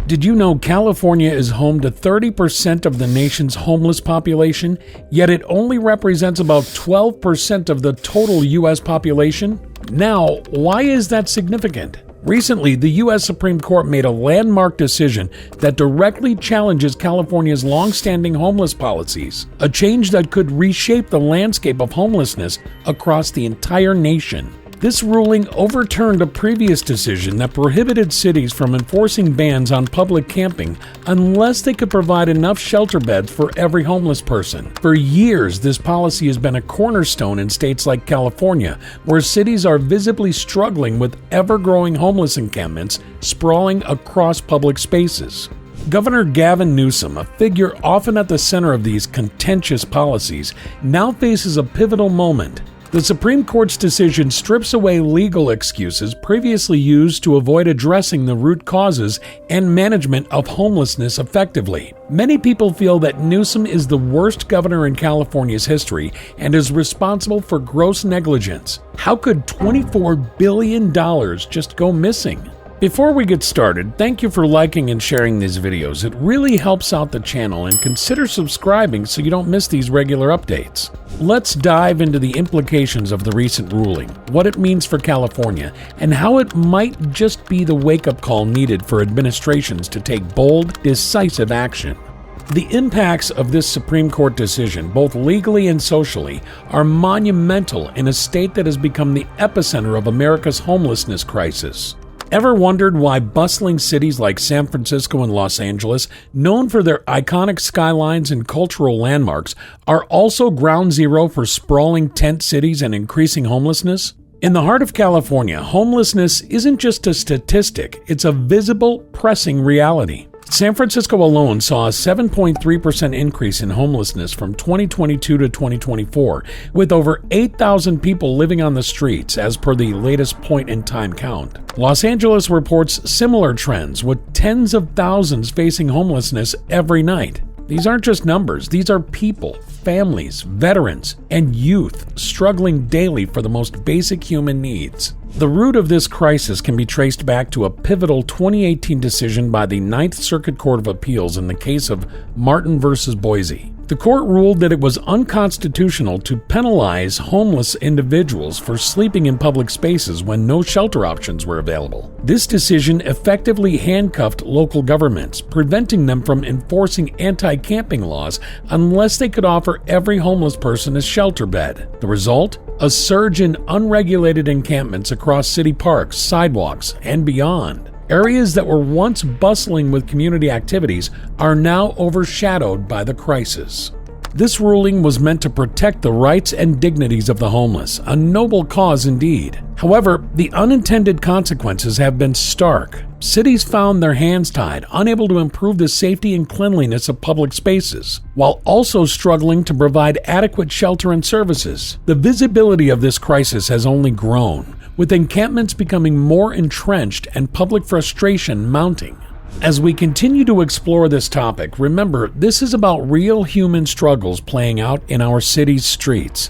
Did you know California is home to 30% of the nation's homeless population, yet it only represents about 12% of the total U.S. population? Now, why is that significant? Recently, the U.S. Supreme Court made a landmark decision that directly challenges California's long-standing homeless policies, a change that could reshape the landscape of homelessness across the entire nation. This ruling overturned a previous decision that prohibited cities from enforcing bans on public camping unless they could provide enough shelter beds for every homeless person. For years, this policy has been a cornerstone in states like California, where cities are visibly struggling with ever-growing homeless encampments sprawling across public spaces. Governor Gavin Newsom, a figure often at the center of these contentious policies, now faces a pivotal moment. The Supreme Court's decision strips away legal excuses previously used to avoid addressing the root causes and management of homelessness effectively. Many people feel that Newsom is the worst governor in California's history and is responsible for gross negligence. How could $24 billion just go missing? Before we get started, thank you for liking and sharing these videos. It really helps out the channel, and consider subscribing so you don't miss these regular updates. Let's dive into the implications of the recent ruling, what it means for California, and how it might just be the wake-up call needed for administrations to take bold, decisive action. The impacts of this Supreme Court decision, both legally and socially, are monumental in a state that has become the epicenter of America's homelessness crisis. Ever wondered why bustling cities like San Francisco and Los Angeles, known for their iconic skylines and cultural landmarks, are also ground zero for sprawling tent cities and increasing homelessness? In the heart of California, homelessness isn't just a statistic, it's a visible, pressing reality. San Francisco alone saw a 7.3% increase in homelessness from 2022 to 2024, with over 8,000 people living on the streets as per the latest point-in-time count. Los Angeles reports similar trends, with tens of thousands facing homelessness every night. These aren't just numbers, these are people, families, veterans, and youth struggling daily for the most basic human needs. The root of this crisis can be traced back to a pivotal 2018 decision by the Ninth Circuit Court of Appeals in the case of Martin v. Boise. The court ruled that it was unconstitutional to penalize homeless individuals for sleeping in public spaces when no shelter options were available. This decision effectively handcuffed local governments, preventing them from enforcing anti-camping laws unless they could offer every homeless person a shelter bed. The result? A surge in unregulated encampments across city parks, sidewalks, and beyond. Areas that were once bustling with community activities are now overshadowed by the crisis. This ruling was meant to protect the rights and dignities of the homeless, a noble cause indeed. However, the unintended consequences have been stark. Cities found their hands tied, unable to improve the safety and cleanliness of public spaces, while also struggling to provide adequate shelter and services. The visibility of this crisis has only grown, with encampments becoming more entrenched and public frustration mounting. As we continue to explore this topic, remember, this is about real human struggles playing out in our city's streets.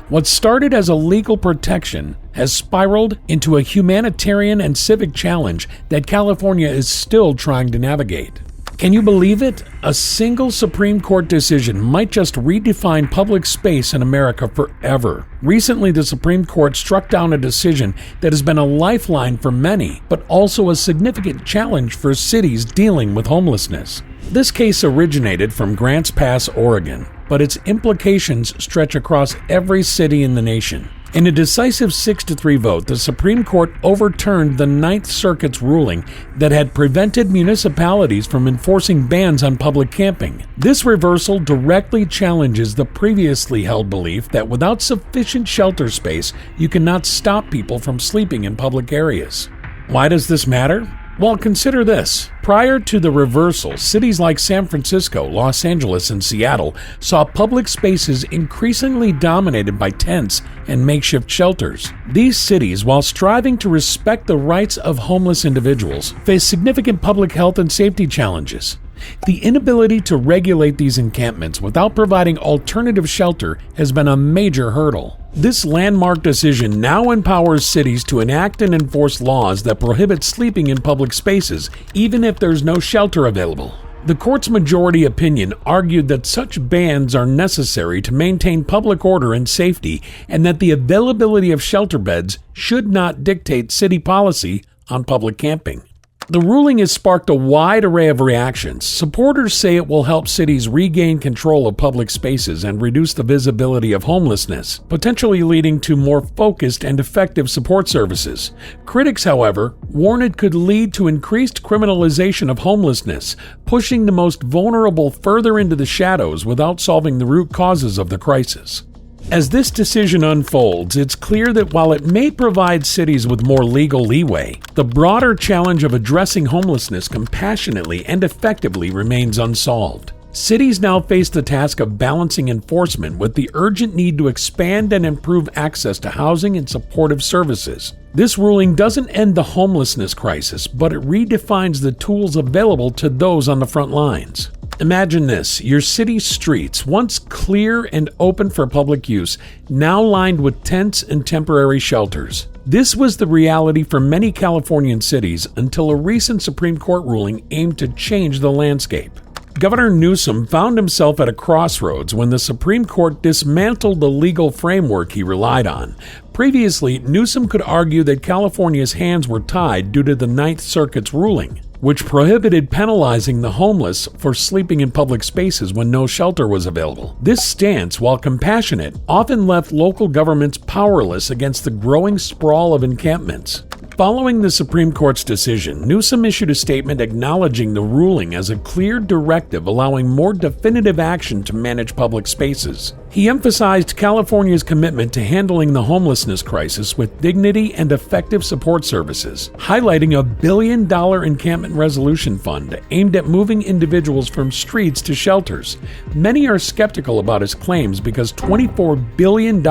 What started as a legal protection has spiraled into a humanitarian and civic challenge that California is still trying to navigate. Can you believe it? A single Supreme Court decision might just redefine public space in America forever. Recently, the Supreme Court struck down a decision that has been a lifeline for many, but also a significant challenge for cities dealing with homelessness. This case originated from Grants Pass, Oregon, but its implications stretch across every city in the nation. In a decisive 6-3 vote, the Supreme Court overturned the Ninth Circuit's ruling that had prevented municipalities from enforcing bans on public camping. This reversal directly challenges the previously held belief that without sufficient shelter space, you cannot stop people from sleeping in public areas. Why does this matter? Well, consider this. Prior to the reversal, cities like San Francisco, Los Angeles, and Seattle saw public spaces increasingly dominated by tents and makeshift shelters. These cities, while striving to respect the rights of homeless individuals, face significant public health and safety challenges. The inability to regulate these encampments without providing alternative shelter has been a major hurdle. This landmark decision now empowers cities to enact and enforce laws that prohibit sleeping in public spaces, even if there's no shelter available. The court's majority opinion argued that such bans are necessary to maintain public order and safety, and that the availability of shelter beds should not dictate city policy on public camping. The ruling has sparked a wide array of reactions. Supporters say it will help cities regain control of public spaces and reduce the visibility of homelessness, potentially leading to more focused and effective support services. Critics, however, warn it could lead to increased criminalization of homelessness, pushing the most vulnerable further into the shadows without solving the root causes of the crisis. As this decision unfolds, it's clear that while it may provide cities with more legal leeway, the broader challenge of addressing homelessness compassionately and effectively remains unsolved. Cities now face the task of balancing enforcement with the urgent need to expand and improve access to housing and supportive services. This ruling doesn't end the homelessness crisis, but it redefines the tools available to those on the front lines. Imagine this: your city's streets, once clear and open for public use, now lined with tents and temporary shelters. This was the reality for many Californian cities until a recent Supreme Court ruling aimed to change the landscape. Governor Newsom found himself at a crossroads when the Supreme Court dismantled the legal framework he relied on. Previously, Newsom could argue that California's hands were tied due to the Ninth Circuit's ruling, which prohibited penalizing the homeless for sleeping in public spaces when no shelter was available. This stance, while compassionate, often left local governments powerless against the growing sprawl of encampments. Following the Supreme Court's decision, Newsom issued a statement acknowledging the ruling as a clear directive allowing more definitive action to manage public spaces. He emphasized California's commitment to handling the homelessness crisis with dignity and effective support services, highlighting a $1 billion encampment resolution fund aimed at moving individuals from streets to shelters. Many are skeptical about his claims because $24 billion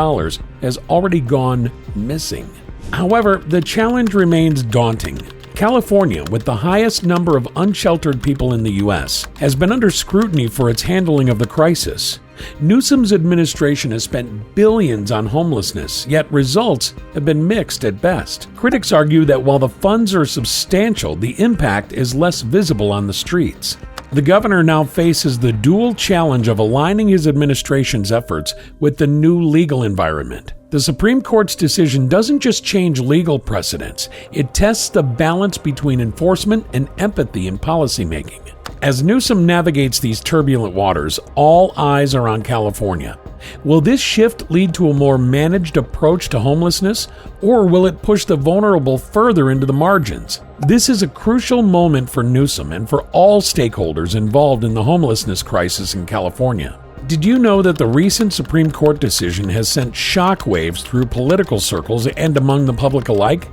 has already gone missing. However, the challenge remains daunting. California, with the highest number of unsheltered people in the U.S., has been under scrutiny for its handling of the crisis. Newsom's administration has spent billions on homelessness, yet results have been mixed at best. Critics argue that while the funds are substantial, the impact is less visible on the streets. The governor now faces the dual challenge of aligning his administration's efforts with the new legal environment. The Supreme Court's decision doesn't just change legal precedents, it tests the balance between enforcement and empathy in policymaking. As Newsom navigates these turbulent waters, all eyes are on California. Will this shift lead to a more managed approach to homelessness, or will it push the vulnerable further into the margins? This is a crucial moment for Newsom and for all stakeholders involved in the homelessness crisis in California. Did you know that the recent Supreme Court decision has sent shockwaves through political circles and among the public alike?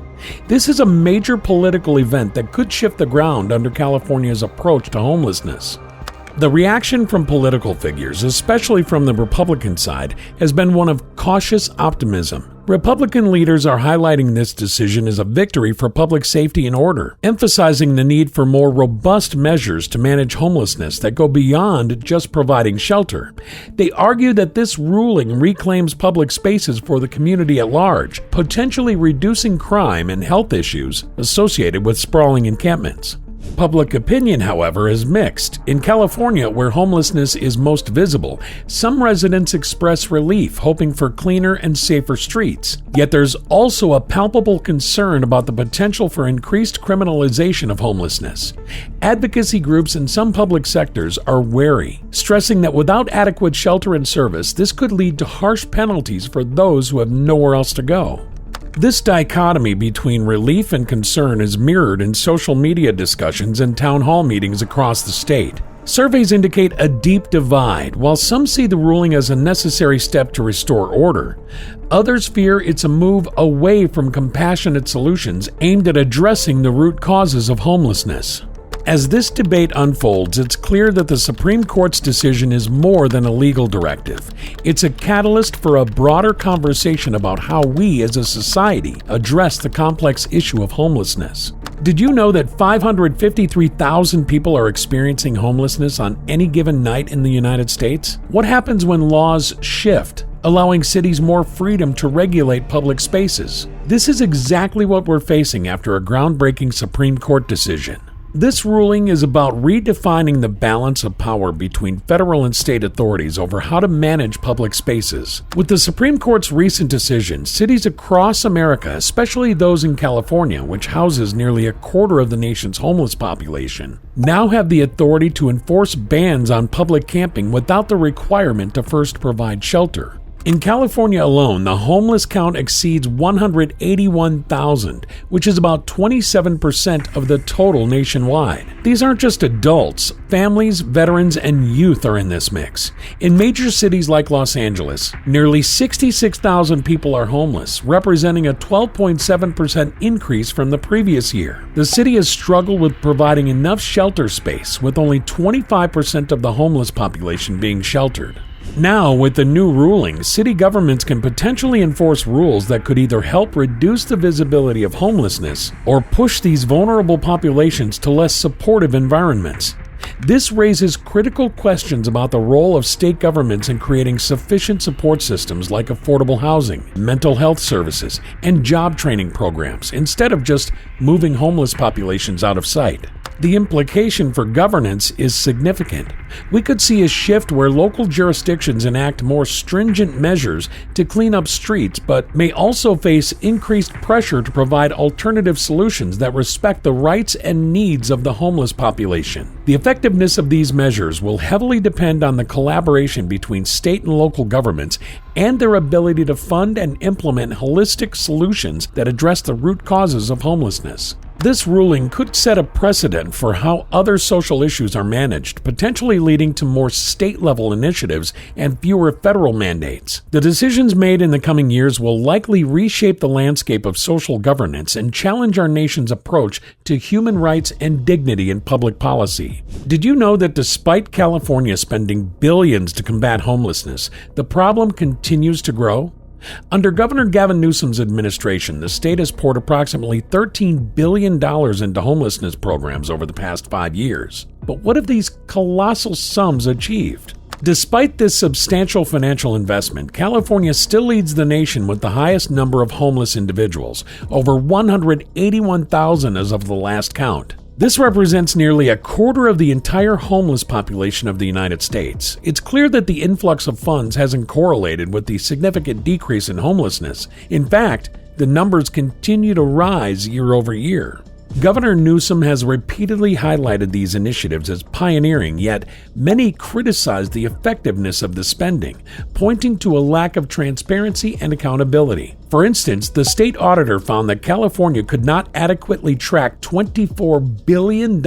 This is a major political event that could shift the ground under California's approach to homelessness. The reaction from political figures, especially from the Republican side, has been one of cautious optimism. Republican leaders are highlighting this decision as a victory for public safety and order, emphasizing the need for more robust measures to manage homelessness that go beyond just providing shelter. They argue that this ruling reclaims public spaces for the community at large, potentially reducing crime and health issues associated with sprawling encampments. Public opinion, however, is mixed. In California, where homelessness is most visible, some residents express relief, hoping for cleaner and safer streets. Yet there's also a palpable concern about the potential for increased criminalization of homelessness. Advocacy groups in some public sectors are wary, stressing that without adequate shelter and service, this could lead to harsh penalties for those who have nowhere else to go. This dichotomy between relief and concern is mirrored in social media discussions and town hall meetings across the state. Surveys indicate a deep divide. While some see the ruling as a necessary step to restore order, others fear it's a move away from compassionate solutions aimed at addressing the root causes of homelessness. As this debate unfolds, it's clear that the Supreme Court's decision is more than a legal directive. It's a catalyst for a broader conversation about how we as a society address the complex issue of homelessness. Did you know that 553,000 people are experiencing homelessness on any given night in the United States? What happens when laws shift, allowing cities more freedom to regulate public spaces? This is exactly what we're facing after a groundbreaking Supreme Court decision. This ruling is about redefining the balance of power between federal and state authorities over how to manage public spaces. With the Supreme Court's recent decision, cities across America, especially those in California, which houses nearly a quarter of the nation's homeless population, now have the authority to enforce bans on public camping without the requirement to first provide shelter. In California alone, the homeless count exceeds 181,000, which is about 27% of the total nationwide. These aren't just adults. Families, veterans, and youth are in this mix. In major cities like Los Angeles, nearly 66,000 people are homeless, representing a 12.7% increase from the previous year. The city has struggled with providing enough shelter space, with only 25% of the homeless population being sheltered. Now, with the new ruling, city governments can potentially enforce rules that could either help reduce the visibility of homelessness or push these vulnerable populations to less supportive environments. This raises critical questions about the role of state governments in creating sufficient support systems like affordable housing, mental health services, and job training programs, instead of just moving homeless populations out of sight. The implication for governance is significant. We could see a shift where local jurisdictions enact more stringent measures to clean up streets, but may also face increased pressure to provide alternative solutions that respect the rights and needs of the homeless population. The effectiveness of these measures will heavily depend on the collaboration between state and local governments and their ability to fund and implement holistic solutions that address the root causes of homelessness. This ruling could set a precedent for how other social issues are managed, potentially leading to more state-level initiatives and fewer federal mandates. The decisions made in the coming years will likely reshape the landscape of social governance and challenge our nation's approach to human rights and dignity in public policy. Did you know that despite California spending billions to combat homelessness, the problem continues to grow? Under Governor Gavin Newsom's administration, the state has poured approximately $13 billion into homelessness programs over the past 5 years. But what have these colossal sums achieved? Despite this substantial financial investment, California still leads the nation with the highest number of homeless individuals, over 181,000 as of the last count. This represents nearly a quarter of the entire homeless population of the United States. It's clear that the influx of funds hasn't correlated with the significant decrease in homelessness. In fact, the numbers continue to rise year over year. Governor Newsom has repeatedly highlighted these initiatives as pioneering, yet many criticize the effectiveness of the spending, pointing to a lack of transparency and accountability. For instance, the state auditor found that California could not adequately track $24 billion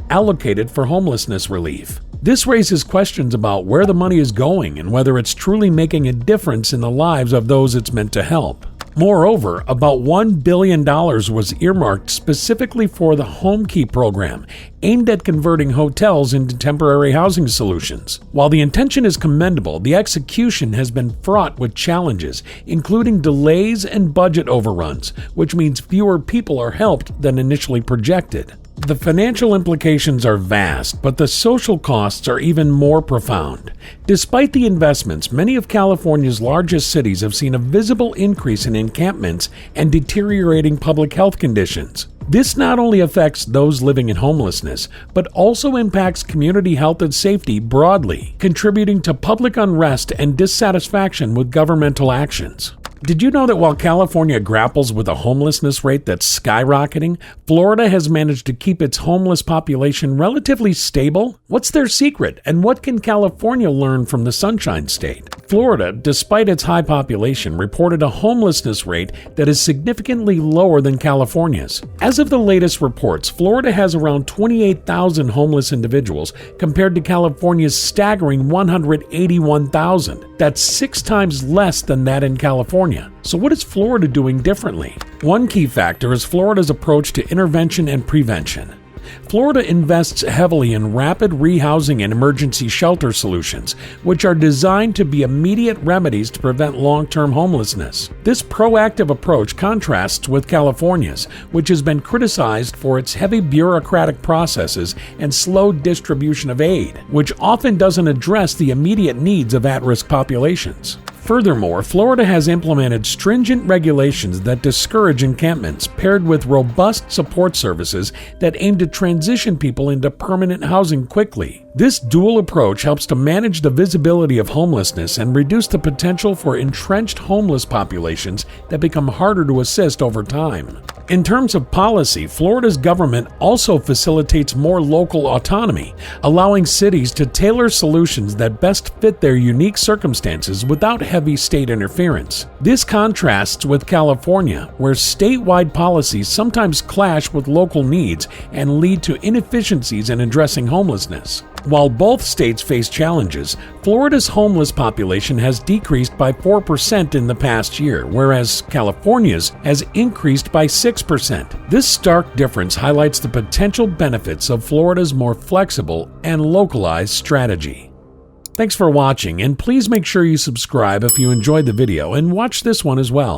allocated for homelessness relief. This raises questions about where the money is going and whether it's truly making a difference in the lives of those it's meant to help. Moreover, about $1 billion was earmarked specifically for the Home Key program, aimed at converting hotels into temporary housing solutions. While the intention is commendable, the execution has been fraught with challenges, including delays and budget overruns, which means fewer people are helped than initially projected. The financial implications are vast, but the social costs are even more profound. Despite the investments, many of California's largest cities have seen a visible increase in encampments and deteriorating public health conditions. This not only affects those living in homelessness, but also impacts community health and safety broadly, contributing to public unrest and dissatisfaction with governmental actions. Did you know that while California grapples with a homelessness rate that's skyrocketing, Florida has managed to keep its homeless population relatively stable? What's their secret, and what can California learn from the Sunshine State? Florida, despite its high population, reported a homelessness rate that is significantly lower than California's. As of the latest reports, Florida has around 28,000 homeless individuals compared to California's staggering 181,000. That's 6 times less than that in California. So what is Florida doing differently? One key factor is Florida's approach to intervention and prevention. Florida invests heavily in rapid rehousing and emergency shelter solutions, which are designed to be immediate remedies to prevent long-term homelessness. This proactive approach contrasts with California's, which has been criticized for its heavy bureaucratic processes and slow distribution of aid, which often doesn't address the immediate needs of at-risk populations. Furthermore, Florida has implemented stringent regulations that discourage encampments, paired with robust support services that aim to transition people into permanent housing quickly. This dual approach helps to manage the visibility of homelessness and reduce the potential for entrenched homeless populations that become harder to assist over time. In terms of policy, Florida's government also facilitates more local autonomy, allowing cities to tailor solutions that best fit their unique circumstances without heavy state interference. This contrasts with California, where statewide policies sometimes clash with local needs and lead to inefficiencies in addressing homelessness. While both states face challenges, Florida's homeless population has decreased by 4% in the past year, whereas California's has increased by 6%. This stark difference highlights the potential benefits of Florida's more flexible and localized strategy. Thanks for watching, and please make sure you subscribe if you enjoyed the video and watch this one as well.